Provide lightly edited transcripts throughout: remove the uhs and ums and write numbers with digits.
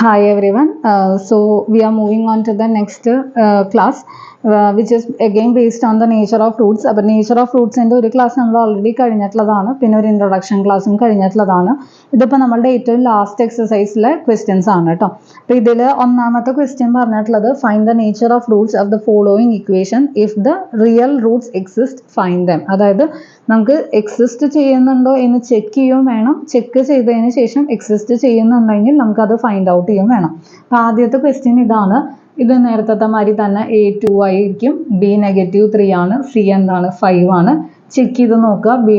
Hi everyone. So we are moving on to the next class, which is again based on the nature of roots. അപ്പോൾ nature of roots ൻ്റെ ഒരു class നമ്മൾ already കഴിഞ്ഞിട്ടുള്ളതാണ്, പിന്നെ ഒരു introduction ക്ലാസ്സും കഴിഞ്ഞിട്ടുള്ളതാണ്. ഇതിപ്പോൾ നമ്മളുടെ ഏറ്റവും ലാസ്റ്റ് എക്സസൈസിലെ ക്വസ്റ്റ്യൻസ് ആണ് കേട്ടോ. അപ്പോൾ ഇതിൽ ഒന്നാമത്തെ ക്വസ്റ്റ്യൻ പറഞ്ഞിട്ടുള്ളത് find the nature of Roots of the following equation if the real Roots exist find dum. അതായത് നമുക്ക് എക്സിസ്റ്റ് ചെയ്യുന്നുണ്ടോ എന്ന് ചെക്ക് ചെയ്യുകയും വേണം, ചെക്ക് ചെയ്തതിന് ശേഷം എക്സിസ്റ്റ് ചെയ്യുന്നുണ്ടെങ്കിൽ നമുക്കത് ഫൈൻഡ് ഔട്ട് ചെയ്യുകയും വേണം. അപ്പോൾ ആദ്യത്തെ ക്വസ്റ്റ്യൻ ഇതാണ്. ഇത് നേരത്തെ മാതിരി തന്നെ A2 ആയിരിക്കും, B -3 ആണ്, C എന്താണ് 5 ആണ്. ചെക്ക് ചെയ്ത് നോക്കുക. B²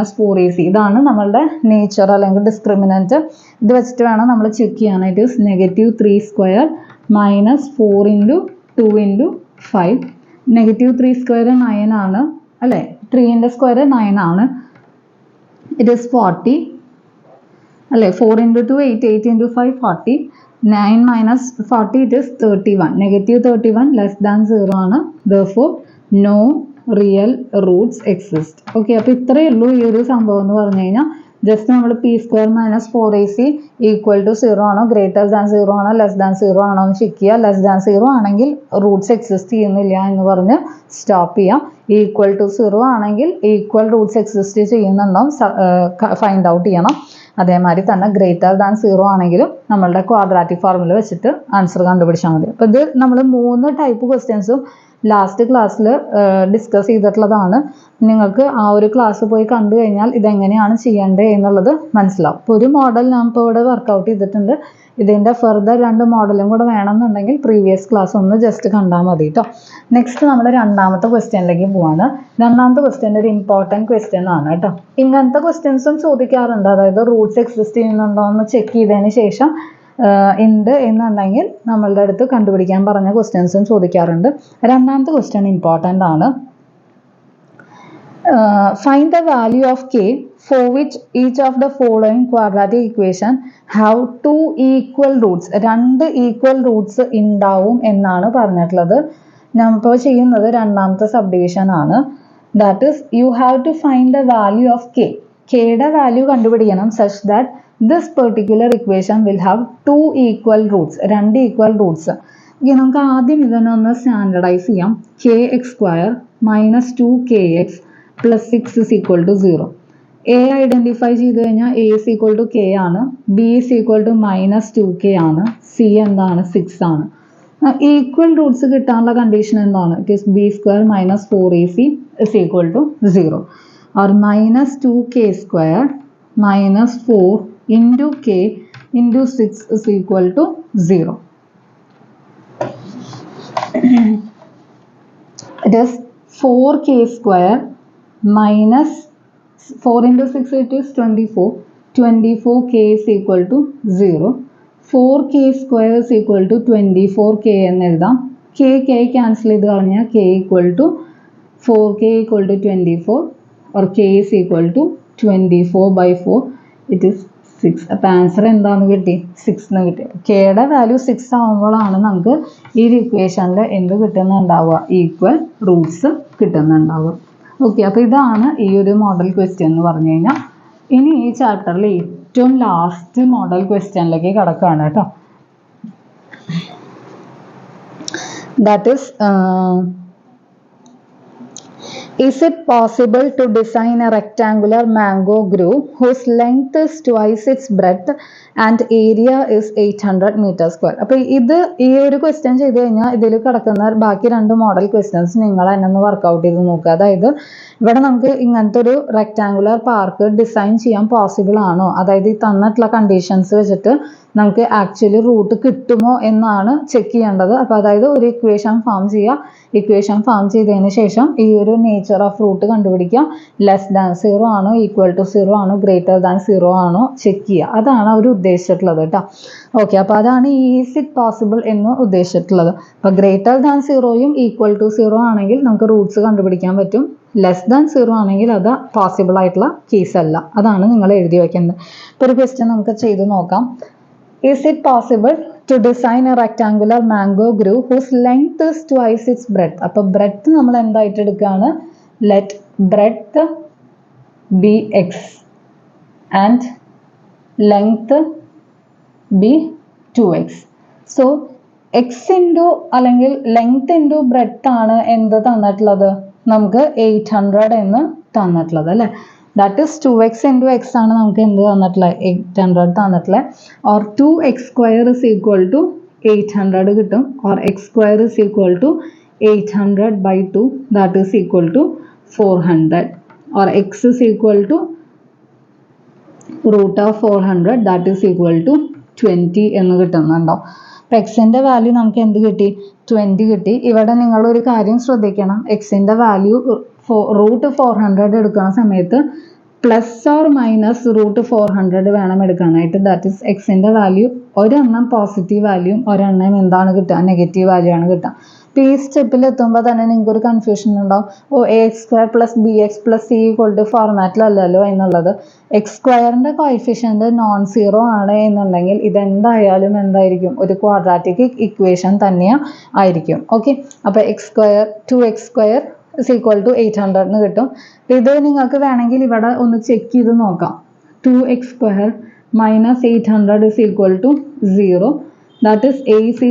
- 4AC ഇതാണ് നമ്മളുടെ നേച്ചർ അല്ലെങ്കിൽ ഡിസ്ക്രിമിനൻറ്റ്. ഇത് വെച്ചിട്ട് വേണം നമ്മൾ ചെക്ക് ചെയ്യാനായിട്ട്. -3² - 4 × 2 × 5. -3² 9 ആണ് അല്ലേ, 3ൻ്റെ സ്ക്വയർ 9 ആണ്. ഇറ്റ് ഈസ് 40 അല്ലേ. 4 × 2 8, 8 × 5 40. 9 - 40 it is 31. -31 less than 0 ആണ്. Therefore no real roots exist. Okay, അപ്പോൾ ഇത്രയേ ഉള്ളൂ ഈ ഒരു സംഭവം എന്ന് പറഞ്ഞു കഴിഞ്ഞാൽ. ജസ്റ്റ് നമ്മൾ P² - 4AC = 0 ആണോ, ഗ്രേറ്റർ ദാൻ 0 ആണോ, ലെസ് ദാൻ 0 ആണോ എന്ന് ചെക്ക് ചെയ്യുക. ലെസ് ദാൻ 0 ആണെങ്കിൽ റൂട്ട്സ് എക്സിസ്റ്റ് ചെയ്യുന്നില്ല എന്ന് പറഞ്ഞ് സ്റ്റോപ്പ് ചെയ്യാം. =0 ആണെങ്കിൽ ഈക്വൽ റൂട്ട്സ് എക്സിസ്റ്റ് ചെയ്യുന്നുണ്ടോ ഫൈൻഡ് ഔട്ട് ചെയ്യണം. അതേമാതിരി തന്നെ ഗ്രേറ്റർ ദാൻ 0 ആണെങ്കിലും നമ്മളുടെ ക്വാഡ്രാറ്റിക് ഫോർമുല വെച്ചിട്ട് ആൻസർ കണ്ടുപിടിച്ചാൽ മതി. അപ്പോൾ ഇത് നമ്മൾ 3 ടൈപ്പ് ക്വസ്റ്റ്യൻസും ലാസ്റ്റ് ക്ലാസ്സിൽ ഡിസ്കസ് ചെയ്തിട്ടുള്ളതാണ്. നിങ്ങൾക്ക് ആ ഒരു ക്ലാസ് പോയി കണ്ടു കഴിഞ്ഞാൽ ഇതെങ്ങനെയാണ് ചെയ്യേണ്ടത് എന്നുള്ളത് മനസ്സിലാവും. ഇപ്പോൾ ഒരു മോഡൽ ഞാൻ ഇപ്പോൾ ഇവിടെ വർക്കൗട്ട് ചെയ്തിട്ടുണ്ട്. ഇതിൻ്റെ ഫർദർ 2 മോഡലും കൂടെ വേണമെന്നുണ്ടെങ്കിൽ പ്രീവിയസ് ക്ലാസ് ഒന്ന് ജസ്റ്റ് കണ്ടാൽ മതി കേട്ടോ. നെക്സ്റ്റ് നമ്മൾ രണ്ടാമത്തെ ക്വസ്റ്റ്യനിലേക്ക് പോവാണ്. രണ്ടാമത്തെ ക്വസ്റ്റ്യൻ ഒരു ഇമ്പോർട്ടൻറ്റ് ക്വസ്റ്റ്യൻ ആണ് കേട്ടോ. ഇങ്ങനത്തെ ക്വസ്റ്റ്യൻസും ചോദിക്കാറുണ്ട്. അതായത് റൂട്ട്സ് എക്സിസ്റ്റ് ചെയ്യുന്നുണ്ടോ എന്ന് ചെക്ക് ചെയ്തതിന് ശേഷം ഉണ്ട് എന്നുണ്ടെങ്കിൽ നമ്മളുടെ അടുത്ത് കണ്ടുപിടിക്കാൻ പറഞ്ഞ ക്വസ്റ്റ്യൻസും ചോദിക്കാറുണ്ട്. രണ്ടാമത്തെ ക്വസ്റ്റ്യൻ ഇമ്പോർട്ടൻ്റ് ആണ്. Find the value of k for which each of the following quadratic equation have 2 equal roots. 2 equal roots ഉണ്ടാവും എന്നാണ് പറഞ്ഞിട്ടുള്ളത്. നമ്മൾ ചെയ്യുന്നത് രണ്ടാമത്തെ സബ്ഡിവിഷൻ ആണ്. That is you have to find the value of K. കെയുടെ value കണ്ടുപിടിക്കണം such that this particular equation will have 2 equal roots. 2 equal roots. നമുക്ക് ആദ്യം ഇതിനൊന്ന് സ്റ്റാൻഡർഡൈസ് ചെയ്യാം. kx² - 2kx + 6 = 0. എ ഐഡൻറ്റിഫൈ ചെയ്ത് കഴിഞ്ഞാൽ A = k ആണ്, B = -2k ആണ്, C എന്താണ് 6 ആണ്. ഈക്വൽ റൂട്ട്സ് കിട്ടാനുള്ള കണ്ടീഷൻ എന്താണ്? It is B² - 4AC = 0 or -2k² - 4 × k × 6 = 0. It is 4k² - 4 × 6 it is 24. 24k = 0. 4k² = 24k എന്ന് എഴുതാം. k ക്യാൻസൽ ചെയ്ത് കളഞ്ഞാൽ k = 4k = 24 or k = 24/4. It is 6. അപ്പോൾ ആൻസർ എന്താണെന്ന് കിട്ടി? 6 എന്ന് കിട്ടി. കെയുടെ വാല്യൂ 6 ആകുമ്പോഴാണ് നമുക്ക് ഈ ഇക്വേഷനിൽ എന്ത് കിട്ടുന്നുണ്ടാവുക? ഈക്വൽ റൂട്ട്സ് കിട്ടുന്നുണ്ടാവുക. ഓക്കെ, അപ്പോൾ ഇതാണ് ഈ ഒരു മോഡൽ ക്വസ്റ്റ്യൻ എന്ന് പറഞ്ഞു കഴിഞ്ഞാൽ. ഇനി ഈ ചാപ്റ്ററിൽ ഏറ്റവും ലാസ്റ്റ് മോഡൽ ക്വസ്റ്റ്യനിലേക്ക് കിടക്കുകയാണ് കേട്ടോ. That is is it possible to design a rectangular mango grove whose length is twice its breadth and area is 800 m²? അപ്പോൾ ഇത് ഈ ഒരു ക്വസ്റ്റ്യൻ ചെയ്ത് കഴിഞ്ഞാൽ ഇതിൽ കിടക്കുന്ന ബാക്കി 2 മോഡൽ ക്വസ്റ്റ്യൻസ് നിങ്ങൾ തന്നെ ഒന്ന് വർക്കൗട്ട് ചെയ്ത് നോക്കുക. അതായത് ഇവിടെ നമുക്ക് ഇങ്ങനത്തെ ഒരു റെക്ടാങ്കുലർ പാർക്ക് ഡിസൈൻ ചെയ്യാൻ പോസിബിൾ ആണോ, അതായത് ഈ തന്നിട്ടുള്ള കണ്ടീഷൻസ് വെച്ചിട്ട് നമുക്ക് ആക്ച്വലി റൂട്ട് കിട്ടുമോ എന്നാണ് ചെക്ക് ചെയ്യേണ്ടത്. അപ്പോൾ അതായത് ഒരു ഇക്വേഷൻ ഫോം ചെയ്യുക. ഇക്വേഷൻ ഫോം ചെയ്തതിന് ശേഷം ഈ ഒരു നേച്ചർ ഓഫ് റൂട്ട് കണ്ടുപിടിക്കുക. ലെസ് ദാൻ 0 ആണോ, ഈക്വൽ ടു 0 ആണോ, ഗ്രേറ്റർ ദാൻ 0 ആണോ ചെക്ക് ചെയ്യുക. അതാണ് അവർ ഉദ്ദേശിച്ചിട്ടുള്ളത് കേട്ടോ. ഓക്കെ, അപ്പോൾ അതാണ് ഈസ് ഇറ്റ് പോസിബിൾ എന്ന് ഉദ്ദേശിച്ചിട്ടുള്ളത്. അപ്പോൾ ഗ്രേറ്റർ ദാൻ 0യും ഈക്വൽ ടു 0 ആണെങ്കിൽ നമുക്ക് റൂട്ട്സ് കണ്ടുപിടിക്കാൻ പറ്റും. ലെസ് ദാൻ 0 ആണെങ്കിൽ അത് പോസിബിൾ ആയിട്ടുള്ള കേസ് അല്ല. അതാണ് നിങ്ങൾ എഴുതി വയ്ക്കേണ്ടത്. ഇപ്പോൾ ഒരു ക്വസ്റ്റ്യൻ നമുക്ക് ചെയ്ത് നോക്കാം. Is it possible to design a rectangular mango grove whose length is twice its breadth? അപ്പോൾ breadth നമ്മൾ എന്തായിട്ട് എടുക്കുകയാണ്? Let breadth be x and length be 2x. So X into അല്ലെങ്കിൽ ലെങ്ത് ഇൻറ്റു ബ്രെഡ്ത്ത് ആണ് എന്ത് തന്നിട്ടുള്ളത്, നമുക്ക് 800 എന്ന് തന്നിട്ടുള്ളത് അല്ലേ. That is 2x into X ആണ് നമുക്ക് എന്ത് തന്നിട്ടുള്ളത്, 800 തന്നിട്ടുള്ളത്. Or 2x square is equal to 800 കിട്ടും. Or X square is equal to 800/2 that is equal to 400. Or X is equal to √400 that is equal to 20 എന്ന് കിട്ടുന്നുണ്ടോ. അപ്പം എക്സിൻ്റെ വാല്യൂ നമുക്ക് എന്ത് കിട്ടി, 20 കിട്ടി. ഇവിടെ നിങ്ങളൊരു കാര്യം ശ്രദ്ധിക്കണം, എക്സിൻ്റെ വാല്യൂ √400 എടുക്കുന്ന സമയത്ത് പ്ലസ് ഓർ മൈനസ് √400 വേണം എടുക്കാനായിട്ട്. ദാറ്റ് ഈസ് എക്സിൻ്റെ വാല്യൂ ഒരെണ്ണം പോസിറ്റീവ് വാല്യൂയും ഒരെണ്ണം എന്താണ് കിട്ടുക, നെഗറ്റീവ് വാല്യൂ ആണ് കിട്ടുക. അപ്പോൾ ഈ സ്റ്റെപ്പിൽ എത്തുമ്പോൾ തന്നെ നിങ്ങൾക്ക് ഒരു കൺഫ്യൂഷൻ ഉണ്ടാവും, ax² + bx + c = ഫോർമാറ്റിലല്ലല്ലോ എന്നുള്ളത്. എക്സ് സ്ക്വയറിൻ്റെ കോഎഫിഷ്യൻ്റ് നോൺ സീറോ ആണ് എന്നുണ്ടെങ്കിൽ ഇതെന്തായാലും എന്തായിരിക്കും, ഒരു ക്വാഡ്രാറ്റിക് ഇക്വേഷൻ തന്നെ ആയിരിക്കും. ഓക്കെ, അപ്പോൾ x², 2x² = 800 എന്ന് കിട്ടും. ഇത് നിങ്ങൾക്ക് വേണമെങ്കിൽ ഇവിടെ ഒന്ന് ചെക്ക് ചെയ്ത് നോക്കാം. 2x² - 800 = 0. ദാറ്റ് ഈസ് a =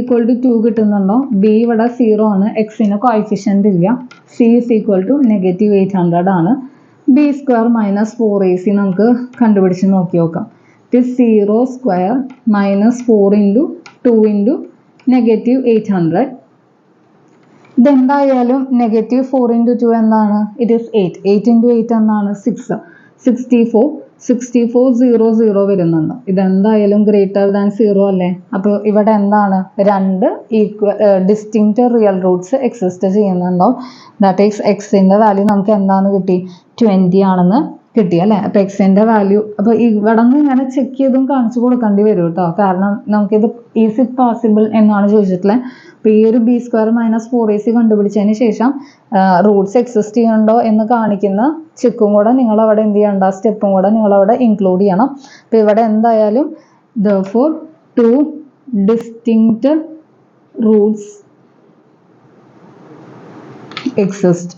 2 കിട്ടുന്നുണ്ടോ, b ഇവിടെ 0 ആണ്, എക്സിന് കോഎഫിഷ്യൻ്റ് ഇല്ല, c = -800 ആണ്. b² - 4ac നമുക്ക് കണ്ടുപിടിച്ച് നോക്കി നോക്കാം. ഇത് 0² - 4 × 2 × -800. ഇതെന്തായാലും -4 × 2 എന്താണ്, ഇറ്റ് ഈസ് 8. 8 × 8 എന്താണ്, 6. 64 0 വരുന്നുണ്ട്. ഇതെന്തായാലും >0 അല്ലേ. അപ്പോൾ ഇവിടെ എന്താണ്, രണ്ട് ഡിസ്റ്റിങ്ക്റ്റ് റിയൽ റൂട്ട്സ് എക്സിസ്റ്റ് ചെയ്യുന്നുണ്ടോ. ദാറ്റ് ഈസ് എക്സിൻ്റെ വാല്യൂ നമുക്ക് എന്താണെന്ന് കിട്ടി, 20 ആണെന്ന് കിട്ടി അല്ലേ. അപ്പോൾ എക്സിൻ്റെ വാല്യൂ, അപ്പോൾ ഇവിടെ നിന്ന് ഇങ്ങനെ ചെക്ക് ചെയ്തും കാണിച്ചു കൊടുക്കേണ്ടി വരും കേട്ടോ, കാരണം നമുക്കിത് ഈസ് ഇറ്റ് പോസിബിൾ എന്നാണ് ചോദിച്ചിട്ടുള്ളത്. അപ്പോൾ ഈ ഒരു b² - 4ac കണ്ടുപിടിച്ചതിന് ശേഷം റൂട്ട്സ് എക്സിസ്റ്റ് ചെയ്യുന്നുണ്ടോ എന്ന് കാണിക്കുന്ന ചെക്കും കൂടെ നിങ്ങളവിടെ എന്ത് ചെയ്യേണ്ട, സ്റ്റെപ്പും കൂടെ നിങ്ങളവിടെ ഇൻക്ലൂഡ് ചെയ്യണം. അപ്പോൾ ഇവിടെ എന്തായാലും therefore 2 distinct roots exist.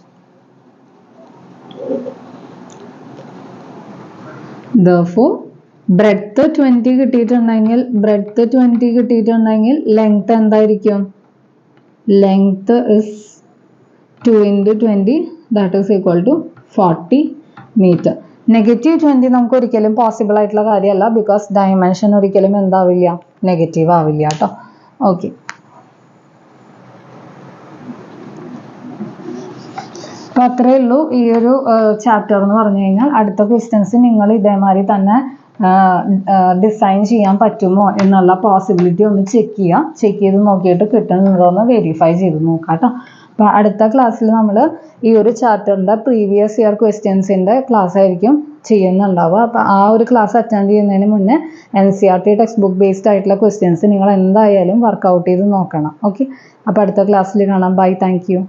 Therefore breadth 20 കിട്ടിയിട്ടുണ്ടെങ്കിൽ ലെങ്ത് എന്തായിരിക്കും, length is 2 × 20 that is equal to 40 metre. -20 നമുക്ക് ഒരിക്കലും പോസിബിൾ ആയിട്ടുള്ള കാര്യമല്ല, ബിക്കോസ് ഡയമെൻഷൻ ഒരിക്കലും എന്താവില്ല, നെഗറ്റീവ് ആവില്ല കേട്ടോ. ഓക്കെ, അപ്പോൾ അത്രയേ ഉള്ളൂ ഈ ഒരു ചാപ്റ്റർ എന്ന് പറഞ്ഞു കഴിഞ്ഞാൽ. അടുത്ത ക്വസ്റ്റ്യൻസ് നിങ്ങൾ ഇതേമാതിരി തന്നെ ഡിസൈൻ ചെയ്യാൻ പറ്റുമോ എന്നുള്ള പോസിബിലിറ്റി ഒന്ന് ചെക്ക് ചെയ്ത് നോക്കിയിട്ട് കിട്ടുന്നുണ്ടോ എന്ന് വെരിഫൈ ചെയ്ത് നോക്കാം കേട്ടോ. അപ്പോൾ അടുത്ത ക്ലാസ്സിൽ നമ്മൾ ഈ ഒരു ചാപ്റ്ററിൻ്റെ പ്രീവിയസ് ഇയർ ക്വസ്റ്റ്യൻസിൻ്റെ ക്ലാസ് ആയിരിക്കും ചെയ്യുന്നുണ്ടാവുക. അപ്പോൾ ആ ഒരു ക്ലാസ് അറ്റൻഡ് ചെയ്യുന്നതിന് മുന്നേ NCERT ടെക്സ്റ്റ് ബുക്ക് ബേസ്ഡ് ആയിട്ടുള്ള ക്വസ്റ്റ്യൻസ് നിങ്ങൾ എന്തായാലും വർക്കൗട്ട് ചെയ്ത് നോക്കണം. ഓക്കെ, അപ്പോൾ അടുത്ത ക്ലാസ്സിൽ കാണാം. Bye, thank U.